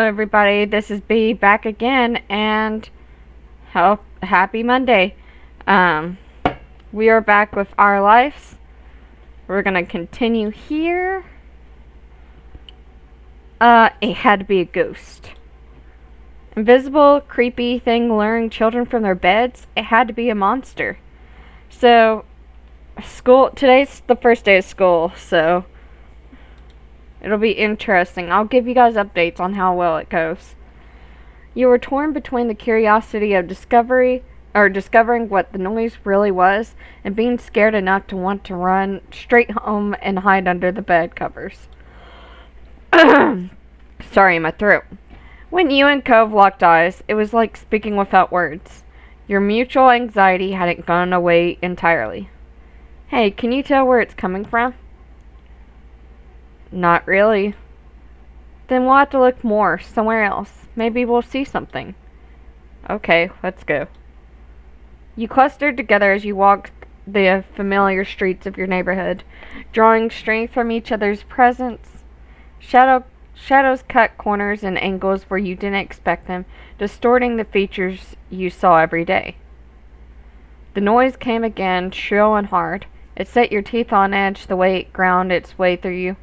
everybody, this is B back again, and happy Monday. Um, we are back with our lives. We're gonna continue here. It had to be a ghost. Invisible, creepy thing luring children from their beds. It had to be a monster. So, today's the first day of school, so it'll be interesting. I'll give you guys updates on how well it goes. You were torn between the curiosity of discovering what the noise really was and being scared enough to want to run straight home and hide under the bed covers. Sorry, my throat. When you and Cove locked eyes, it was like speaking without words. Your mutual anxiety hadn't gone away entirely. Hey, can you tell where it's coming from? Not really. Then we'll have to look more, somewhere else. Maybe we'll see something. Okay, let's go. You clustered together as you walked the familiar streets of your neighborhood, drawing strength from each other's presence. Shadows cut corners and angles where you didn't expect them, distorting the features you saw every day. The noise came again, shrill and hard. It set your teeth on edge the way it ground its way through you.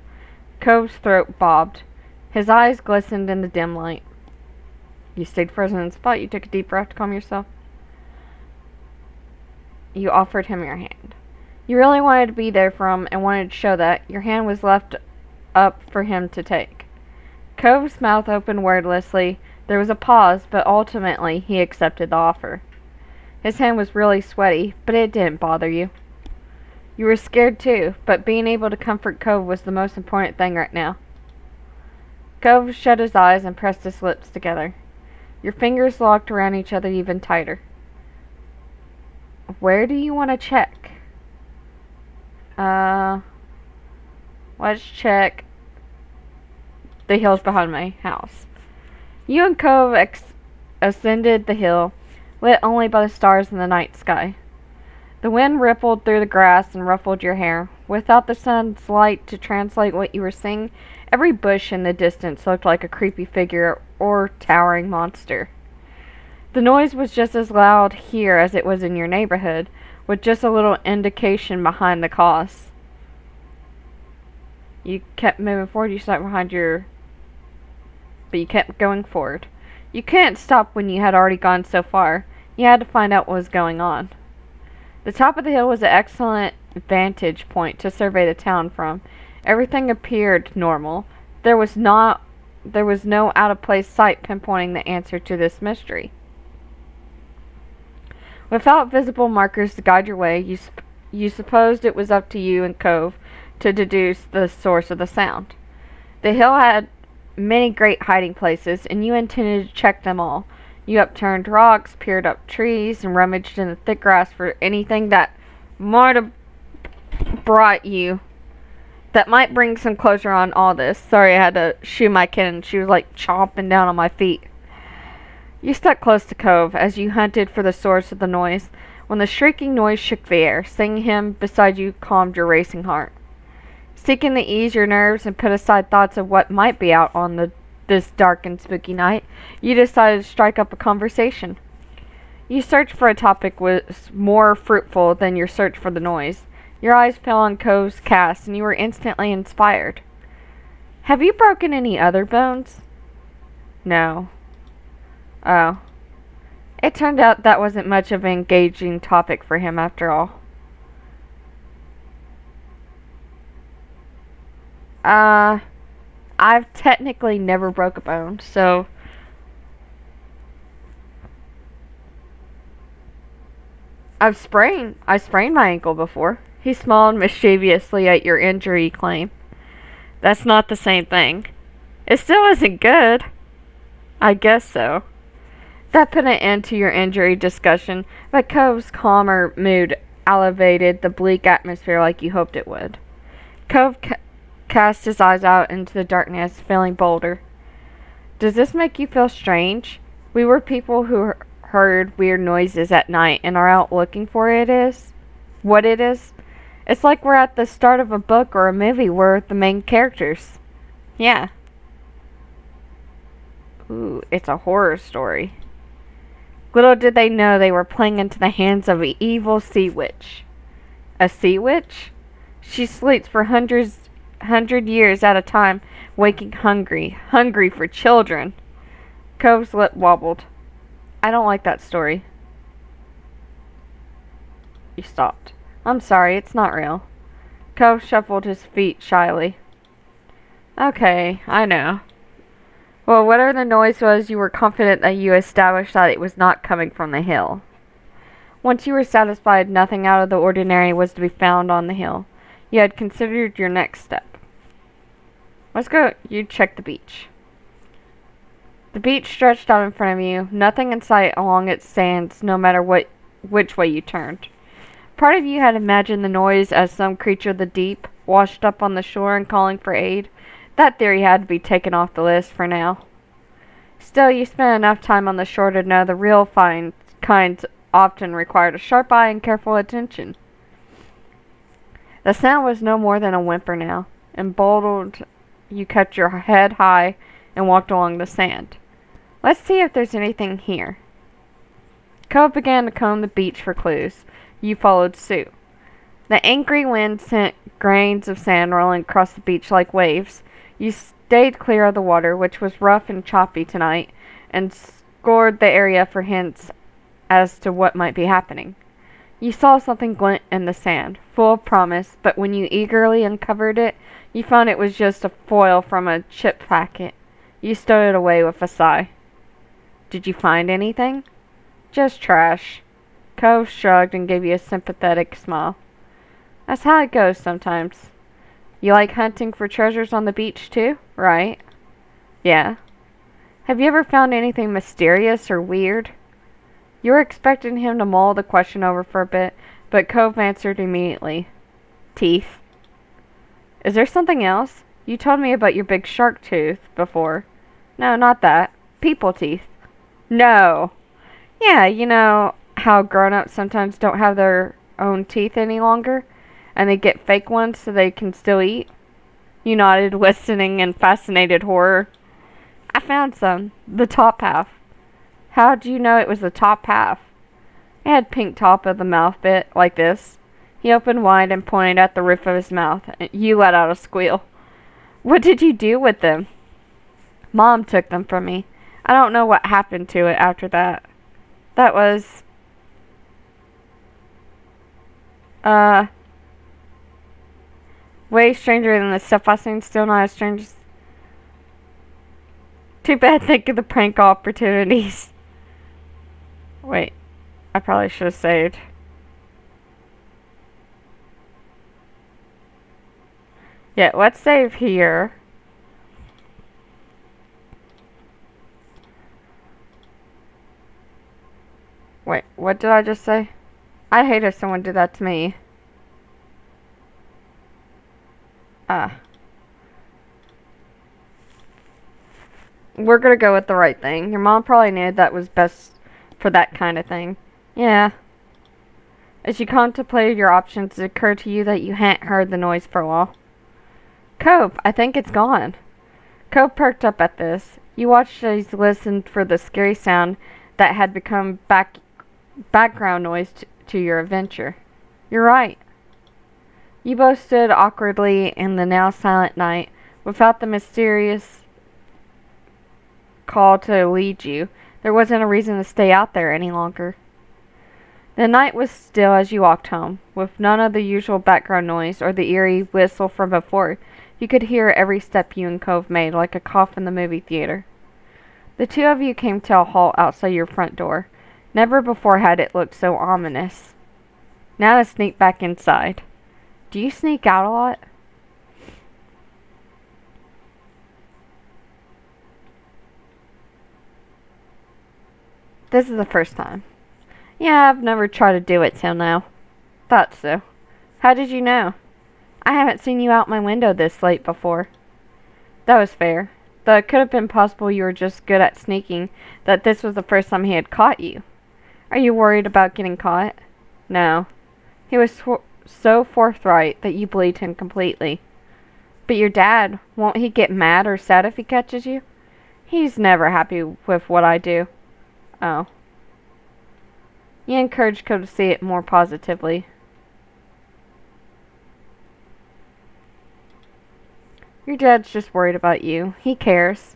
Cove's throat bobbed. His eyes glistened in the dim light. You stayed frozen in the spot. You took a deep breath to calm yourself. You offered him your hand. You really wanted to be there for him and wanted to show that. Your hand was left up for him to take. Cove's mouth opened wordlessly. There was a pause, but ultimately he accepted the offer. His hand was really sweaty, but it didn't bother you. You were scared too, but being able to comfort Cove was the most important thing right now. Cove shut his eyes and pressed his lips together. Your fingers locked around each other even tighter. Where do you want to check? Let's check the hills behind my house. You and Cove ascended the hill, lit only by the stars in the night sky. The wind rippled through the grass and ruffled your hair. Without the sun's light to translate what you were seeing, every bush in the distance looked like a creepy figure or towering monster. The noise was just as loud here as it was in your neighborhood, with just a little indication behind the cause. You kept moving forward, you stopped but you kept going forward. You couldn't stop when you had already gone so far. You had to find out what was going on. The top of the hill was an excellent vantage point to survey the town from. Everything appeared normal. There was no out-of-place sight pinpointing the answer to this mystery. Without visible markers to guide your way, you supposed it was up to you and Cove to deduce the source of the sound. The hill had many great hiding places, and you intended to check them all. You upturned rocks, peered up trees, and rummaged in the thick grass for anything that might bring some closure on all this. Sorry, I had to shoo my kid, and she was like chomping down on my feet. You stuck close to Cove as you hunted for the source of the noise. When the shrieking noise shook the air, seeing him beside you calmed your racing heart. Seeking to ease your nerves and put aside thoughts of what might be out on this dark and spooky night, you decided to strike up a conversation. You searched for a topic was more fruitful than your search for the noise. Your eyes fell on Cove's cast, and you were instantly inspired. Have you broken any other bones? No. Oh. It turned out that wasn't much of an engaging topic for him after all. I've technically never broke a bone, so I sprained my ankle before. He smiled mischievously at your injury claim. That's not the same thing. It still isn't good. I guess so. That put an end to your injury discussion, but Cove's calmer mood elevated the bleak atmosphere like you hoped it would. Cove cast his eyes out into the darkness, feeling bolder. Does this make you feel strange? We were people who heard weird noises at night and are out looking for what it is. It's like we're at the start of a book or a movie where the main characters. Yeah. Ooh, it's a horror story. Little did they know they were playing into the hands of an evil sea witch. A sea witch? She sleeps for hundred years at a time, waking hungry for children. Cove's lip wobbled. I don't like that story. He stopped. I'm sorry, it's not real. Cove shuffled his feet shyly. Okay, I know. Well, whatever the noise was, you were confident that you established that it was not coming from the hill. Once you were satisfied nothing out of the ordinary was to be found on the hill, you had considered your next step. Let's go. You check the beach. The beach stretched out in front of you, nothing in sight along its sands, no matter which way you turned. Part of you had imagined the noise as some creature of the deep, washed up on the shore and calling for aid. That theory had to be taken off the list for now. Still, you spent enough time on the shore to know the real fine kinds often required a sharp eye and careful attention. The sound was no more than a whimper now. Emboldened, you kept your head high and walked along the sand. Let's see if there's anything here. Cove began to comb the beach for clues. You followed suit. The angry wind sent grains of sand rolling across the beach like waves. You stayed clear of the water, which was rough and choppy tonight, and scoured the area for hints as to what might be happening. You saw something glint in the sand, full of promise, but when you eagerly uncovered it, you found it was just a foil from a chip packet. You stowed it away with a sigh. Did you find anything? Just trash. Cove shrugged and gave you a sympathetic smile. That's how it goes sometimes. You like hunting for treasures on the beach too, right? Yeah. Have you ever found anything mysterious or weird? You were expecting him to mull the question over for a bit, but Cove answered immediately. Teeth. Is there something else? You told me about your big shark tooth before. No, not that. People teeth. No. Yeah, you know how grown-ups sometimes don't have their own teeth any longer, and they get fake ones so they can still eat? You nodded, listening in fascinated horror. I found some. The top half. How'd you know it was the top half? It had pink top of the mouth bit, like this. He opened wide and pointed at the roof of his mouth. You let out a squeal. What did you do with them? Mom took them from me. I don't know what happened to it after that. That was... way stranger than the stuff I seen. Still not as strange as... Too bad think of the prank opportunities. Wait. I probably should have saved. Yeah, let's save here. Wait, what did I just say? I'd hate if someone did that to me. We're gonna go with the right thing. Your mom probably knew that was best for that kind of thing. Yeah. As you contemplated your options, it occurred to you that you hadn't heard the noise for a while. Cove, I think it's gone. Cove perked up at this. You watched as he listened for the scary sound that had become background noise to your adventure. You're right. You both stood awkwardly in the now silent night, without the mysterious call to lead you. There wasn't a reason to stay out there any longer. The night was still as you walked home, with none of the usual background noise or the eerie whistle from before. You could hear every step you and Cove made, like a cough in the movie theater. The two of you came to a halt outside your front door. Never before had it looked so ominous. Now to sneak back inside. Do you sneak out a lot? This is the first time. Yeah, I've never tried to do it till now. Thought so. How did you know? I haven't seen you out my window this late before. That was fair. Though it could have been possible you were just good at sneaking, that this was the first time he had caught you. Are you worried about getting caught? No. He was so forthright that you believed him completely. But your dad, won't he get mad or sad if he catches you? He's never happy with what I do. Oh. You encourage Cove to see it more positively. Your dad's just worried about you. He cares.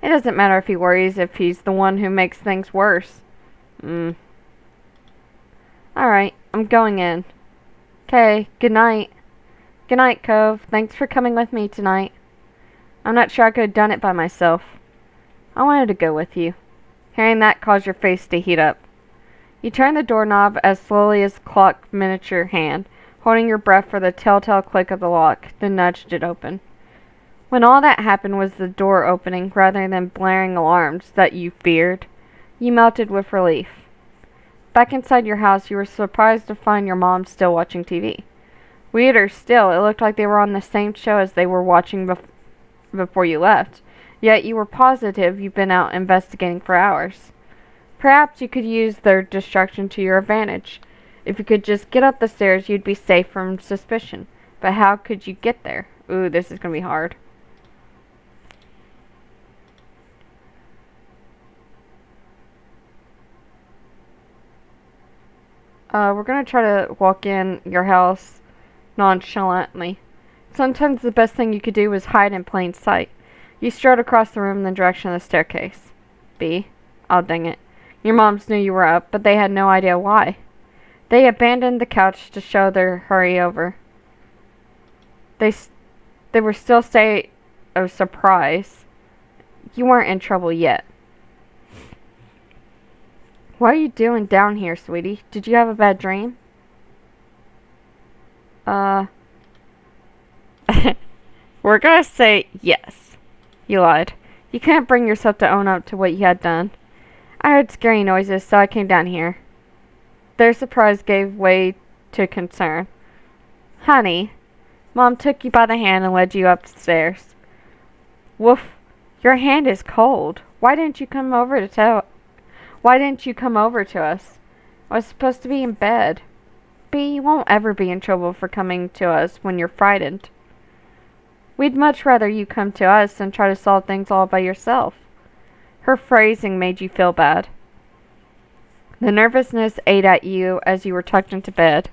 It doesn't matter if he worries if he's the one who makes things worse. Alright, I'm going in. Okay, good night. Good night, Cove. Thanks for coming with me tonight. I'm not sure I could have done it by myself. I wanted to go with you. Hearing that caused your face to heat up. You turned the doorknob as slowly as a clock miniature hand, holding your breath for the telltale click of the lock, then nudged it open. When all that happened was the door opening rather than blaring alarms that you feared, you melted with relief. Back inside your house, you were surprised to find your mom still watching TV. Weirder still, it looked like they were on the same show as they were watching before you left, yet you were positive you'd been out investigating for hours. Perhaps you could use their distraction to your advantage. If you could just get up the stairs, you'd be safe from suspicion. But how could you get there? Ooh, this is going to be hard. We're going to try to walk in your house nonchalantly. Sometimes the best thing you could do was hide in plain sight. You strode across the room in the direction of the staircase. B. Oh, dang it. Your moms knew you were up, but they had no idea why. They abandoned the couch to show their hurry over. They were still a state of surprise. You weren't in trouble yet. What are you doing down here, sweetie? Did you have a bad dream? We're gonna say yes. You lied. You couldn't bring yourself to own up to what you had done. I heard scary noises, so I came down here. Their surprise gave way to concern. Honey, Mom took you by the hand and led you upstairs. Woof, your hand is cold. Why didn't you come over to us? I was supposed to be in bed. B, you won't ever be in trouble for coming to us when you're frightened. We'd much rather you come to us than try to solve things all by yourself. Her phrasing made you feel bad. The nervousness ate at you as you were tucked into bed.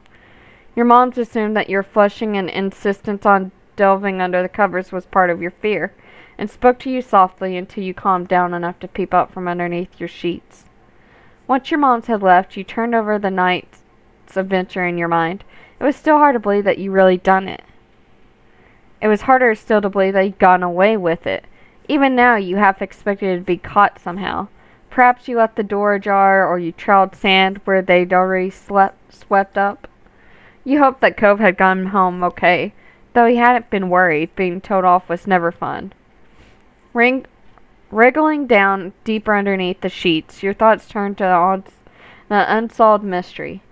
Your moms assumed that your flushing and insistence on delving under the covers was part of your fear, and spoke to you softly until you calmed down enough to peep out from underneath your sheets. Once your moms had left, you turned over the night's adventure in your mind. It was still hard to believe that you really done it. It was harder still to believe that you'd gotten away with it. Even now, you half expected to be caught somehow. Perhaps you left the door ajar, or you trailed sand where they'd already swept up. You hoped that Cove had gone home okay, though he hadn't been worried. Being towed off was never fun. Wriggling down deeper underneath the sheets, your thoughts turned to the unsolved mystery.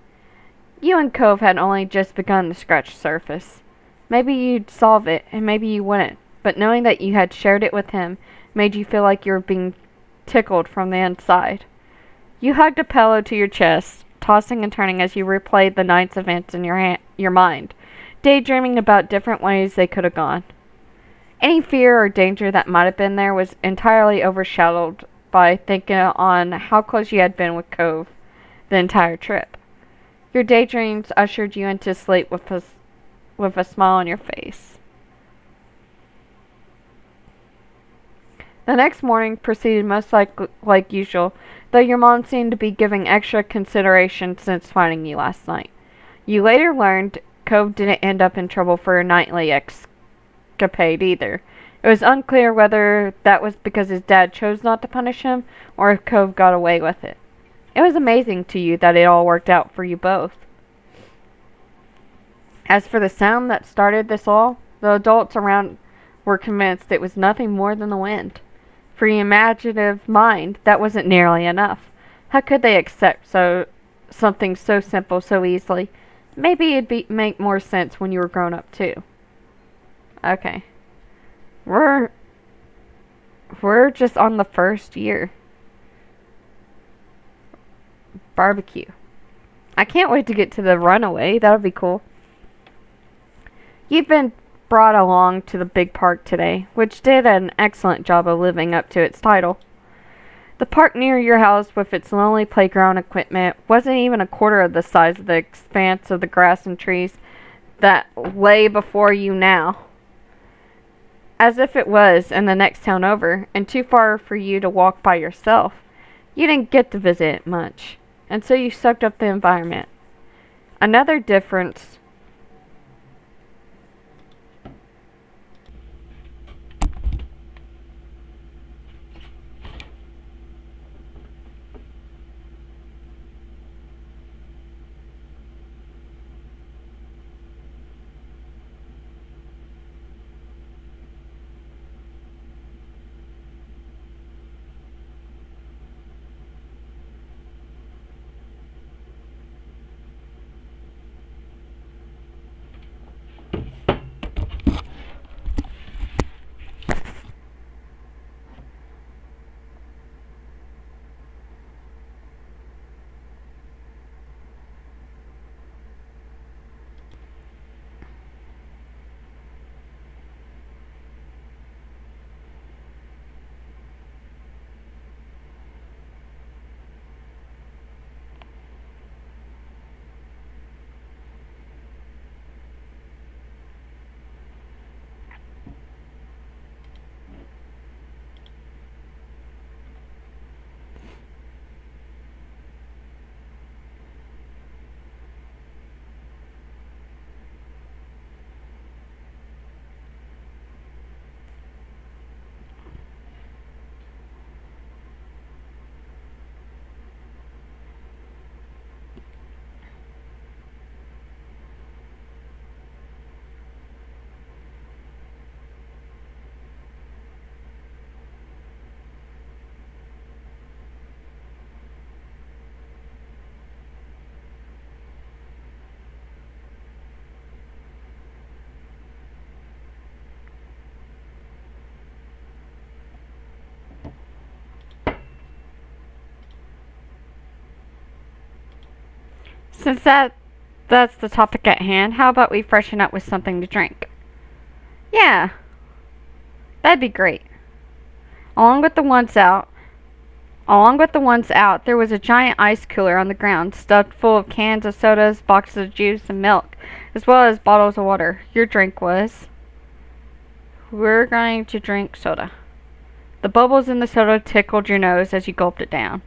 You and Cove had only just begun to scratch the surface. Maybe you'd solve it, and maybe you wouldn't, but knowing that you had shared it with him made you feel like you were being tickled from the inside. You hugged a pillow to your chest, tossing and turning as you replayed the night's events in your mind, daydreaming about different ways they could have gone. Any fear or danger that might have been there was entirely overshadowed by thinking on how close you had been with Cove the entire trip. Your daydreams ushered you into sleep with a smile on your face. The next morning proceeded most like usual, though your mom seemed to be giving extra consideration since finding you last night. You later learned Cove didn't end up in trouble for a nightly escapade either. It was unclear whether that was because his dad chose not to punish him, or if Cove got away with it. It was amazing to you that it all worked out for you both. As for the sound that started this all, the adults around were convinced it was nothing more than the wind. For your imaginative mind, that wasn't nearly enough. How could they accept something so simple so easily? Maybe it'd make more sense when you were grown up too. Okay. We're just on the first year. Barbecue. I can't wait to get to the runaway. That'll be cool. You've been brought along to the big park today, which did an excellent job of living up to its title. The park near your house, with its lonely playground equipment, wasn't even a quarter of the size of the expanse of the grass and trees that lay before you now. As if it was in the next town over, and too far for you to walk by yourself. You didn't get to visit it much, and so you soaked up the environment. Another difference Since that's the topic at hand, how about we freshen up with something to drink? Yeah, that'd be great. Along with the ones out, there was a giant ice cooler on the ground, stuffed full of cans of sodas, boxes of juice, and milk, as well as bottles of water. Your drink was? We're going to drink soda. The bubbles in the soda tickled your nose as you gulped it down.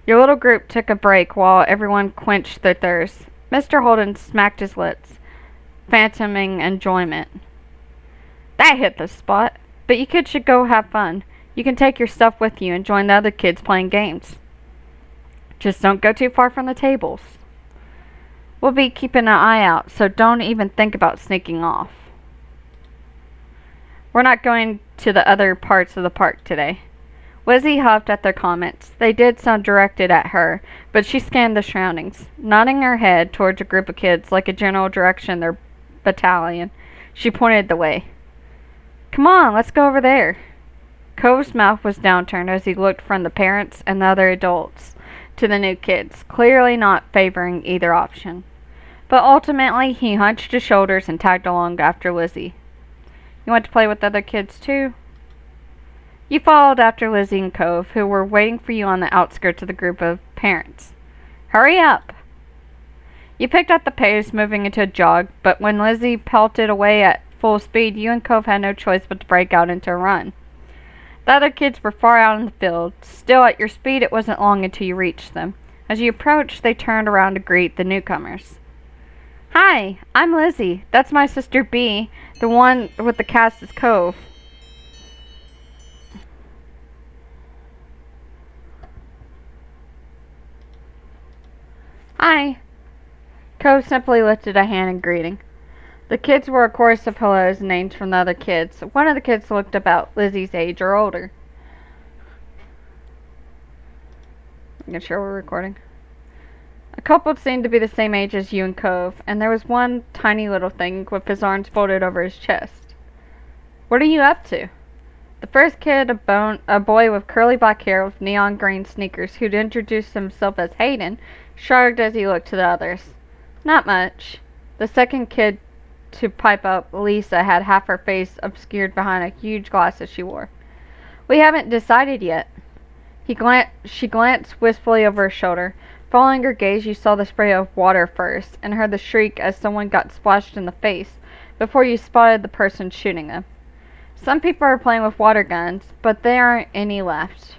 Your little group took a break while everyone quenched their thirst. Mr. Holden smacked his lips, phantoming enjoyment. That hit the spot. But you kids should go have fun. You can take your stuff with you and join the other kids playing games. Just don't go too far from the tables. We'll be keeping an eye out, so don't even think about sneaking off. We're not going to the other parts of the park today. Lizzie huffed at their comments. They did sound directed at her, but she scanned the surroundings, nodding her head towards a group of kids like a general direction in their battalion. She pointed the way. Come on, let's go over there. Cove's mouth was downturned as he looked from the parents and the other adults to the new kids, clearly not favoring either option. But ultimately, he hunched his shoulders and tagged along after Lizzie. You want to play with the other kids too? You followed after Lizzie and Cove, who were waiting for you on the outskirts of the group of parents. Hurry up! You picked up the pace, moving into a jog, but when Lizzie pelted away at full speed, you and Cove had no choice but to break out into a run. The other kids were far out in the field. Still, at your speed, it wasn't long until you reached them. As you approached, they turned around to greet the newcomers. Hi, I'm Lizzie. That's my sister Bee. The one with the cast is Cove. Hi. Cove simply lifted a hand in greeting. The kids were a chorus of hellos and names from the other kids. One of the kids looked about Lizzie's age or older. Making sure we're recording. A couple seemed to be the same age as you and Cove, and there was one tiny little thing with his arms folded over his chest. What are you up to? The first kid, a boy with curly black hair with neon green sneakers, who'd introduced himself as Hayden, shrugged as he looked to the others. Not much. The second kid to pipe up, Lisa had half her face obscured behind a huge glasses she wore. We haven't decided yet. She glanced wistfully over her shoulder. Following her gaze, you saw the spray of water first, and heard the shriek as someone got splashed in the face, before you spotted the person shooting them. Some people are playing with water guns, but there aren't any left.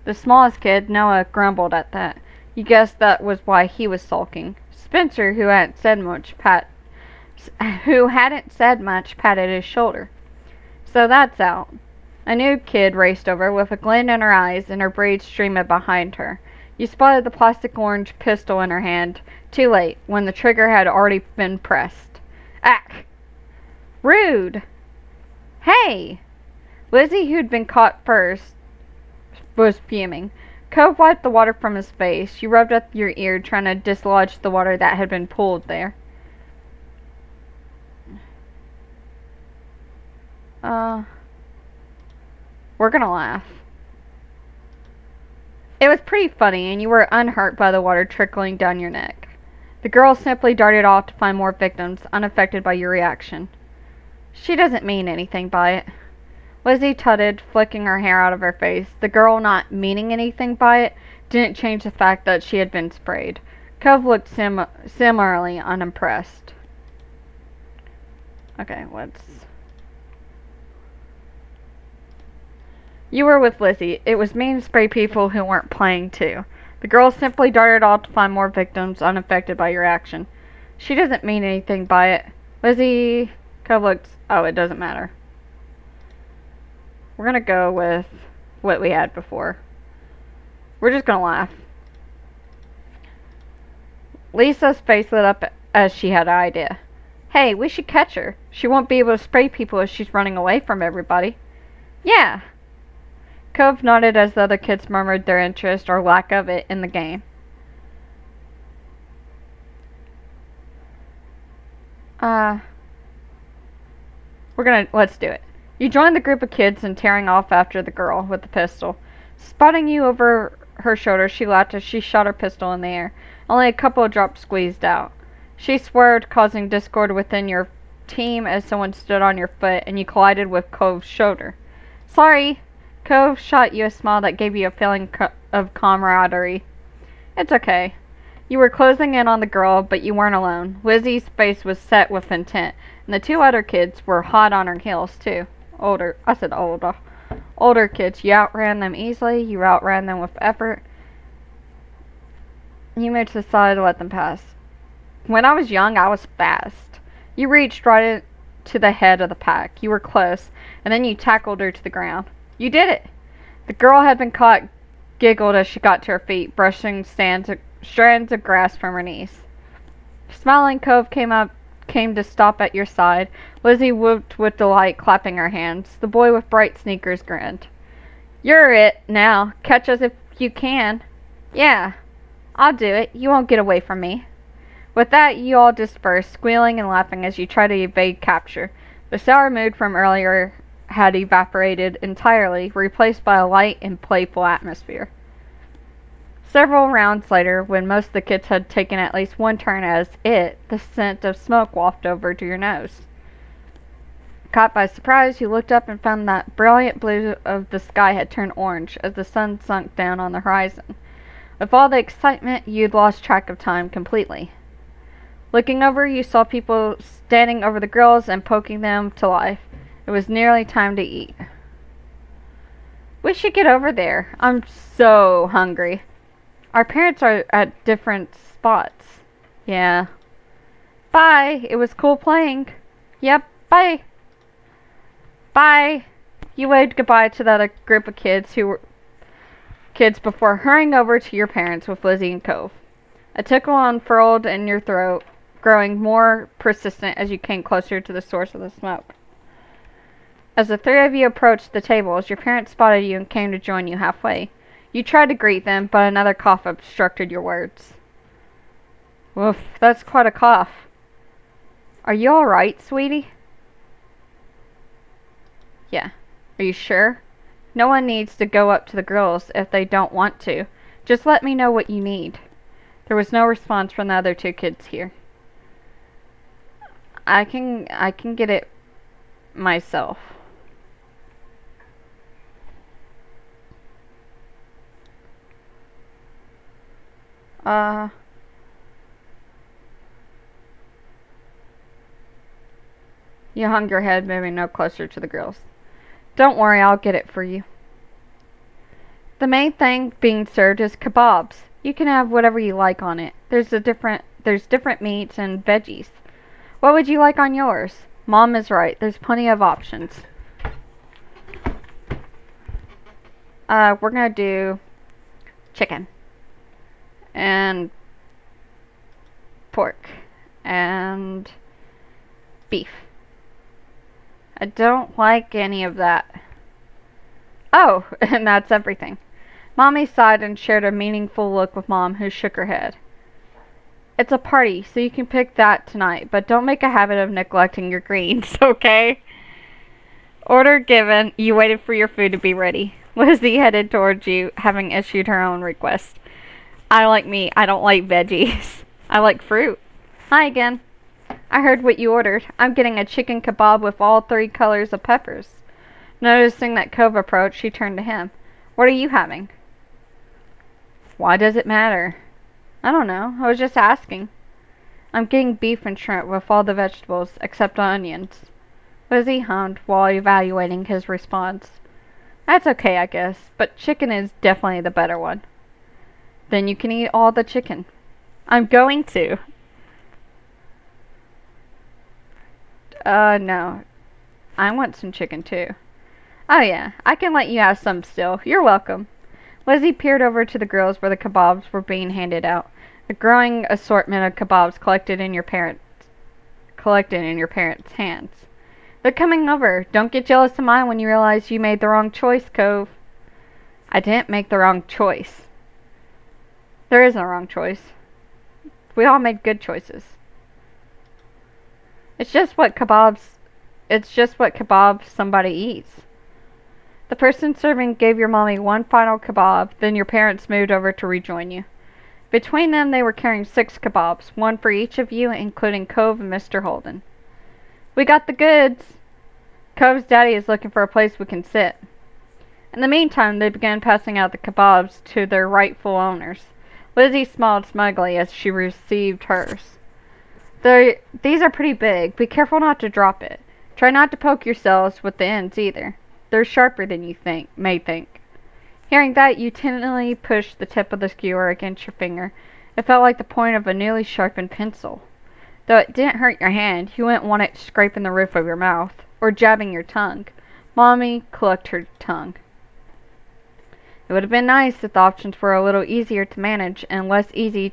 The smallest kid, Noah, grumbled at that. You guessed that was why he was sulking. Spencer, who hadn't said much, patted his shoulder. So that's out. A new kid raced over, with a glint in her eyes and her braids streaming behind her. You spotted the plastic orange pistol in her hand, too late, when the trigger had already been pressed. Ack! Rude! Hey! Lizzie, who'd been caught first, was fuming. Cove wiped the water from his face. You rubbed up your ear, trying to dislodge the water that had been pooled there. We're gonna laugh. It was pretty funny, and you were unhurt by the water trickling down your neck. The girl simply darted off to find more victims, unaffected by your reaction. She doesn't mean anything by it. Lizzie tutted, flicking her hair out of her face. The girl not meaning anything by it didn't change the fact that she had been sprayed. Cove looked similarly unimpressed. Okay, You were with Lizzie. It was mean to spray people who weren't playing too. The girl simply darted off to find more victims, unaffected by your action. She doesn't mean anything by it. Lizzie... Cove looked... Oh, it doesn't matter. We're gonna go with what we had before. We're just gonna laugh. Lisa's face lit up as she had an idea. Hey, we should catch her. She won't be able to spray people if she's running away from everybody. Yeah. Cove nodded as the other kids murmured their interest, or lack of it, in the game. Let's do it. You joined the group of kids in tearing off after the girl with the pistol. Spotting you over her shoulder, she laughed as she shot her pistol in the air. Only a couple of drops squeezed out. She swerved, causing discord within your team as someone stood on your foot, and you collided with Cove's shoulder. Sorry. Cove shot you a smile that gave you a feeling of camaraderie. It's okay. You were closing in on the girl, but you weren't alone. Lizzie's face was set with intent, and the two other kids were hot on her heels, too. Older kids. You outran them easily. You outran them with effort. You moved to the side to let them pass. When I was young, I was fast. You reached right to the head of the pack. You were close, and then you tackled her to the ground. You did it! The girl had been caught, giggled as she got to her feet, brushing strands of grass from her knees. Smiling, Cove came to stop at your side. Lizzie whooped with delight, clapping her hands. The boy with bright sneakers grinned. You're it, now. Catch us if you can. Yeah, I'll do it. You won't get away from me. With that, you all dispersed, squealing and laughing as you tried to evade capture. The sour mood from earlier had evaporated entirely, replaced by a light and playful atmosphere. Several rounds later, when most of the kids had taken at least one turn the scent of smoke wafted over to your nose. Caught by surprise, you looked up and found that brilliant blue of the sky had turned orange as the sun sunk down on the horizon. With all the excitement, you'd lost track of time completely. Looking over, you saw people standing over the girls and poking them to life. It was nearly time to eat. We should get over there. I'm so hungry. Our parents are at different spots. Yeah. Bye. It was cool playing. Yep. Bye. Bye. You waved goodbye to that group of kids before hurrying over to your parents with Lizzie and Cove. A tickle unfurled in your throat, growing more persistent as you came closer to the source of the smoke. As the three of you approached the tables, your parents spotted you and came to join you halfway. You tried to greet them, but another cough obstructed your words. Woof, that's quite a cough. Are you alright, sweetie? Yeah. Are you sure? No one needs to go up to the girls if they don't want to. Just let me know what you need. There was no response from the other two kids here. I can get it myself. Uh, you hung your head, moving no closer to the grills. Don't worry, I'll get it for you. The main thing being served is kebabs. You can have whatever you like on it. There's different meats and veggies. What would you like on yours? Mom is right. There's plenty of options. We're gonna do chicken and pork and beef. I don't like any of that. Oh, and that's everything. Mommy sighed and shared a meaningful look with Mom, who shook her head. It's a party, so you can pick that tonight, but don't make a habit of neglecting your greens, okay? Order given, you waited for your food to be ready. Lizzie headed towards you, having issued her own request. I like meat, I don't like veggies. I like fruit. Hi again. I heard what you ordered. I'm getting a chicken kebab with all 3 colors of peppers. Noticing that Cove approached, she turned to him. What are you having? Why does it matter? I don't know. I was just asking. I'm getting beef and shrimp with all the vegetables except onions. Lizzie hummed while evaluating his response. That's okay, I guess, but chicken is definitely the better one. Then you can eat all the chicken. I'm going to. No. I want some chicken too. Oh yeah, I can let you have some still. You're welcome. Lizzie peered over to the grills where the kebabs were being handed out. A growing assortment of kebabs collected in your parents' hands. They're coming over. Don't get jealous of mine when you realize you made the wrong choice, Cove. I didn't make the wrong choice. There is no wrong choice. We all made good choices. It's just what kebabs somebody eats. The person serving gave your mommy one final kebab, then your parents moved over to rejoin you. Between them, they were carrying 6 kebabs, one for each of you, including Cove and Mr. Holden. We got the goods. Cove's daddy is looking for a place we can sit. In the meantime, they began passing out the kebabs to their rightful owners. Lizzie smiled smugly as she received hers. These are pretty big. Be careful not to drop it. Try not to poke yourselves with the ends either. They're sharper than you may think. Hearing that, you tentatively pushed the tip of the skewer against your finger. It felt like the point of a newly sharpened pencil. Though it didn't hurt your hand, you wouldn't want it scraping the roof of your mouth, or jabbing your tongue. Mommy clucked her tongue. It would have been nice if the options were a little easier to manage and less messy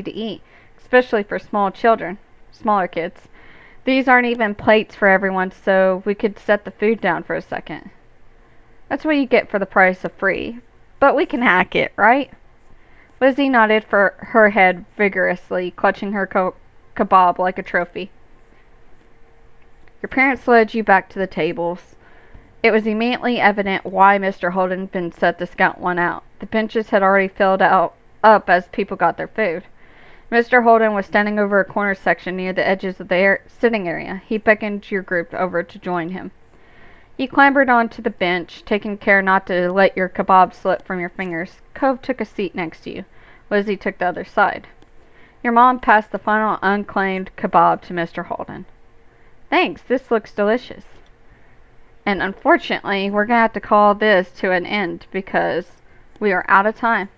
to eat, especially for smaller kids. These aren't even plates for everyone, so we could set the food down for a second. That's what you get for the price of free. But we can hack it, right? Lizzie nodded for her head vigorously, clutching her kebab like a trophy. Your parents led you back to the tables. It was immediately evident why Mr. Holden had been set to scout one out. The benches had already filled up as people got their food. Mr. Holden was standing over a corner section near the edges of the sitting area. He beckoned your group over to join him. You clambered onto the bench, taking care not to let your kebab slip from your fingers. Cove took a seat next to you. Lizzie took the other side. Your mom passed the final unclaimed kebab to Mr. Holden. Thanks, this looks delicious. And unfortunately, we're going to have to call this to an end because we are out of time.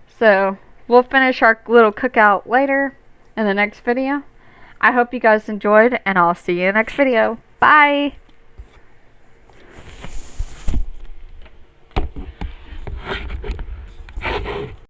So, we'll finish our little cookout later in the next video. I hope you guys enjoyed, and I'll see you in the next video. Bye!